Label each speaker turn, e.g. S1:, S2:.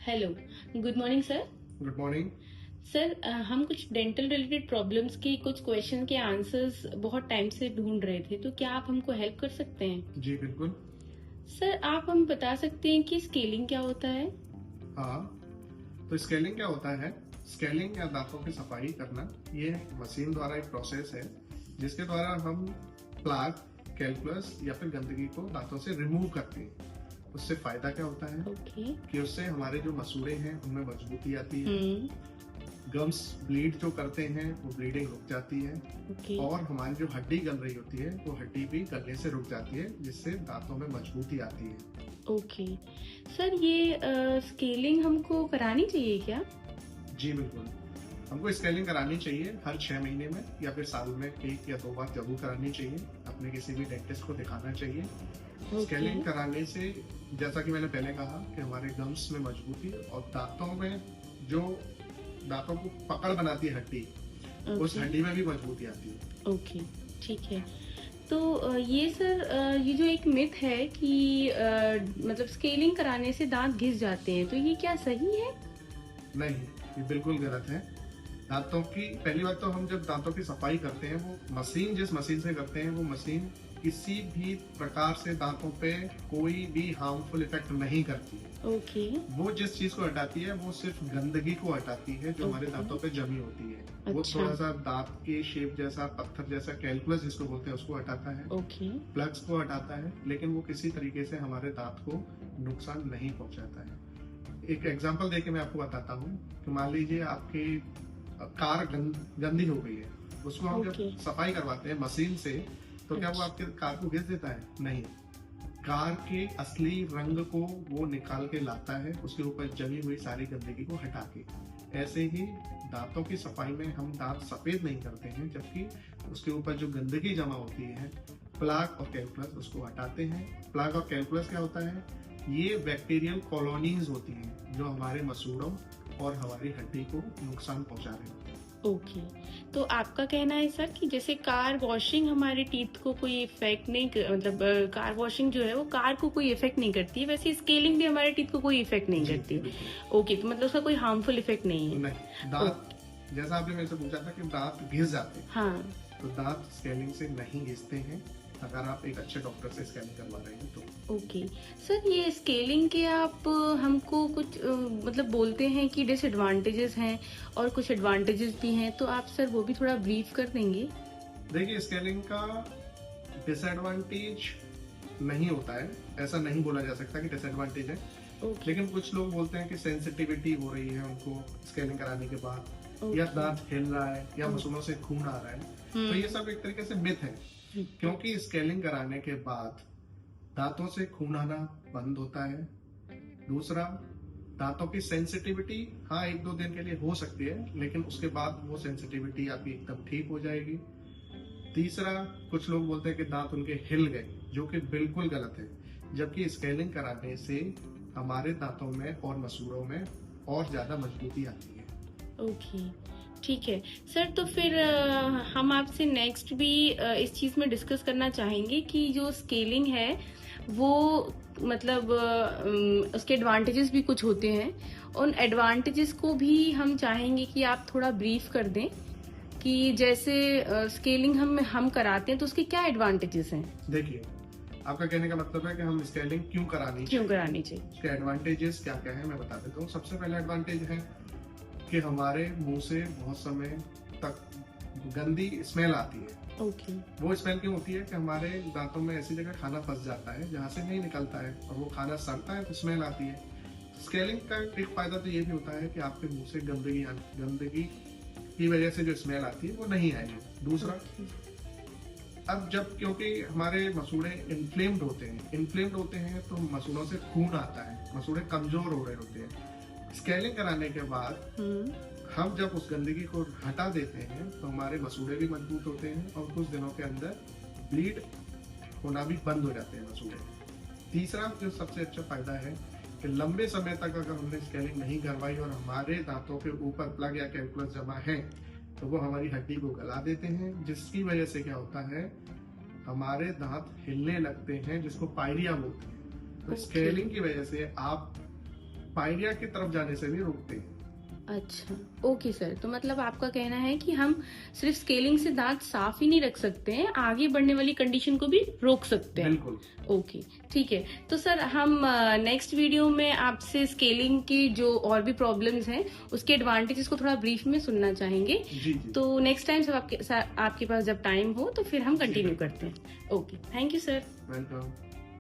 S1: Hello, good morning sir.
S2: Good morning.
S1: Sir हम कुछ dental related problems के कुछ क्वेश्चन के आंसर्स बहुत टाइम से ढूंढ रहे थे, तो क्या आप हमको हेल्प कर सकते हैं?
S2: जी बिल्कुल।
S1: सर आप हम बता सकते हैं कि स्केलिंग क्या होता है?
S2: हाँ, तो स्केलिंग क्या होता है? स्केलिंग या दांतों की सफाई करना, ये मशीन द्वारा एक प्रोसेस है जिसके द्वारा हम प्लाक, कैल्कुलस या फिर गंदगी को दांतों से रिमूव करते हैं। उससे फायदा क्या होता है कि उससे हमारे जो मसूड़े हैं उनमें मजबूती आती है, गम्स ब्लीड जो करते हैं वो ब्लीडिंग रुक जाती है, और हमारी जो हड्डी गल रही होती है वो हड्डी भी गलने से रुक जाती है, जिससे दांतों में मजबूती आती है।
S1: ओके सर, ये स्केलिंग हमको करानी चाहिए क्या?
S2: जी बिल्कुल, हमको स्केलिंग करानी चाहिए हर 6 महीने में या फिर साल में 1 या 2 बार जरूर करानी चाहिए। अपने किसी भी डेंटिस्ट को दिखाना चाहिए। स्केलिंग कराने से, जैसा कि मैंने पहले कहा, कि हमारे गम्स में मजबूती और दांतों में जो दांतों को पकड़ बनाती है हड्डी, उस हड्डी में भी मजबूती आती है।
S1: ओके, ठीक है। तो ये सर, ये जो एक मिथ है कि मतलब स्केलिंग कराने से दांत घिस जाते हैं, तो ये क्या सही है?
S2: नहीं, ये बिल्कुल गलत है। दांतों की पहली बात तो, हम जब दांतों की सफाई करते हैं, वो मशीन जिस मशीन से करते हैं, वो मशीन किसी भी प्रकार से दांतों पे कोई भी हार्मफुल इफेक्ट नहीं करती है।
S1: ओके।
S2: वो जिस चीज को हटाती है वो सिर्फ गंदगी को हटाती है जो हमारे दांतों पे जमी होती है।
S1: अच्छा।
S2: वो थोड़ा सा दांत के शेप जैसा, पत्थर जैसा, कैल्कुलस जिसको बोलते हैं, उसको हटाता है।
S1: ओके।
S2: प्लग्स को हटाता है, लेकिन वो किसी तरीके से हमारे दांत को नुकसान नहीं पहुंचाता है। एक एग्जांपल देके मैं आपको बताता हूँ कि मान लीजिए आपकी कार गंदी हो गई है, उसको हम जब सफाई करवाते हैं मशीन से, तो क्या वो आपके कार को घिस देता है? नहीं। कार के असली रंग को वो निकाल के लाता है, उसके ऊपर जमी हुई सारी गंदगी को हटा के। ऐसे ही दांतों की सफाई में हम दांत सफेद नहीं करते हैं, जबकि उसके ऊपर जो गंदगी जमा होती है, प्लाक और कैल्कुलस, उसको हटाते हैं। प्लाक और कैल्कुलस क्या होता है? ये बैक्टीरियल कॉलोनीज होती हैं जो हमारे मसूड़ों और हमारी हड्डी को नुकसान पहुंचा रहे होते हैं।
S1: ओके, तो आपका कहना है सर कि जैसे कार वॉशिंग हमारे टीथ को कोई इफेक्ट नहीं मतलब कार वॉशिंग जो है वो कार को कोई इफेक्ट नहीं करती है, वैसे स्केलिंग भी हमारे टीथ को कोई इफेक्ट नहीं करती। ओके, तो मतलब उसका कोई हार्मफुल इफेक्ट नहीं है?
S2: नहीं। दांत, जैसा आपने मेरे से पूछा था कि दांत घिस जाते हैं,
S1: हाँ,
S2: तो दांत स्केलिंग से नहीं घिसते हैं, अगर आप एक अच्छे डॉक्टर से स्कैनिंग करवा रहे हैं तो।
S1: ओके सर, ये स्केलिंग के आप हमको कुछ मतलब बोलते हैं कि डिसएडवांटेजेस हैं और कुछ एडवांटेजेस भी हैं, तो आप सर वो भी थोड़ा ब्रीफ कर देंगे?
S2: देखिए, स्केलिंग का डिसएडवांटेज नहीं होता है, ऐसा नहीं बोला जा सकता कि डिसएडवांटेज है। लेकिन कुछ लोग बोलते हैं कि सेंसिटिविटी हो रही है उनको स्केलिंग कराने के बाद, या दांत हिल रहा है, या मसूड़ों से खून आ रहा है, तो ये सब एक तरीके से मिथ है। क्योंकि स्केलिंग कराने के बाद दांतों से खून आना बंद होता है। दूसरा, दांतों की सेंसिटिविटी, हाँ, 1-2 दिन के लिए हो सकती है, लेकिन उसके बाद वो सेंसिटिविटी आपकी एकदम ठीक हो जाएगी। तीसरा, कुछ लोग बोलते हैं कि दांत उनके हिल गए, जो कि बिल्कुल गलत है, जबकि स्केलिंग कराने से हमारे दांतों में और मसूड़ों में और ज्यादा मजबूती आती है।
S1: ओके, ठीक है सर। तो फिर हम आपसे नेक्स्ट भी इस चीज में डिस्कस करना चाहेंगे कि जो स्केलिंग है वो मतलब उसके एडवांटेजेस भी कुछ होते हैं, उन एडवांटेजेस को भी हम चाहेंगे कि आप थोड़ा ब्रीफ कर दें कि जैसे स्केलिंग हम कराते हैं तो उसके क्या एडवांटेजेस हैं।
S2: देखिए, आपका कहने का मतलब है कि हम स्केलिंग क्यों करानी चाहिए, उसके एडवांटेजेस क्या क्या है, मैं बता देता हूँ। सबसे पहला एडवांटेज है कि हमारे मुंह से बहुत समय तक गंदी स्मेल आती है। वो स्मेल क्यों होती है कि हमारे दांतों में ऐसी जगह खाना फंस जाता है जहाँ से नहीं निकलता है, और वो खाना सड़ता है तो स्मेल आती है। स्केलिंग का एक फायदा तो ये भी होता है कि आपके मुंह से गंदगी की वजह से जो स्मेल आती है वो नहीं आएगी। दूसरा, अब जब, क्योंकि हमारे मसूड़े इन्फ्लेम्ड होते हैं तो मसूड़ों से खून आता है, मसूड़े कमजोर हो रहे होते हैं। स्केलिंग कराने के बाद हम जब उस गंदगी को हटा देते हैं तो हमारे मसूड़े भी मजबूत होते हैं, और कुछ दिनों के अंदर ब्लीड होना भी बंद हो जाते हैं मसूड़े। तीसरा, जो सबसे अच्छा फायदा है कि लंबे समय तक अगर हमने स्केलिंग नहीं करवाई और हमारे दांतों के ऊपर प्लग या कैल्कुलस जमा है, तो वो हमारी हड्डी को गला देते हैं, जिसकी वजह से क्या होता है, हमारे दांत हिलने लगते हैं, जिसको पायरिया बोलते हैं। तो स्केलिंग की वजह से आप पायरिया की तरफ जाने से भी रोकते हैं।
S1: अच्छा, ओके सर। तो मतलब आपका कहना है कि हम सिर्फ स्केलिंग से दांत साफ ही नहीं रख सकते हैं, आगे बढ़ने वाली कंडीशन को भी रोक सकते हैं।
S2: बिल्कुल।
S1: ओके, ठीक है। तो सर हम नेक्स्ट वीडियो में आपसे स्केलिंग की जो और भी प्रॉब्लम्स हैं उसके एडवांटेजेस को थोड़ा ब्रीफ में सुनना चाहेंगे।
S2: जी।
S1: तो नेक्स्ट टाइम सब आपके पास जब टाइम हो तो फिर हम कंटिन्यू करते हैं। Okay, thank you sir.
S2: Welcome.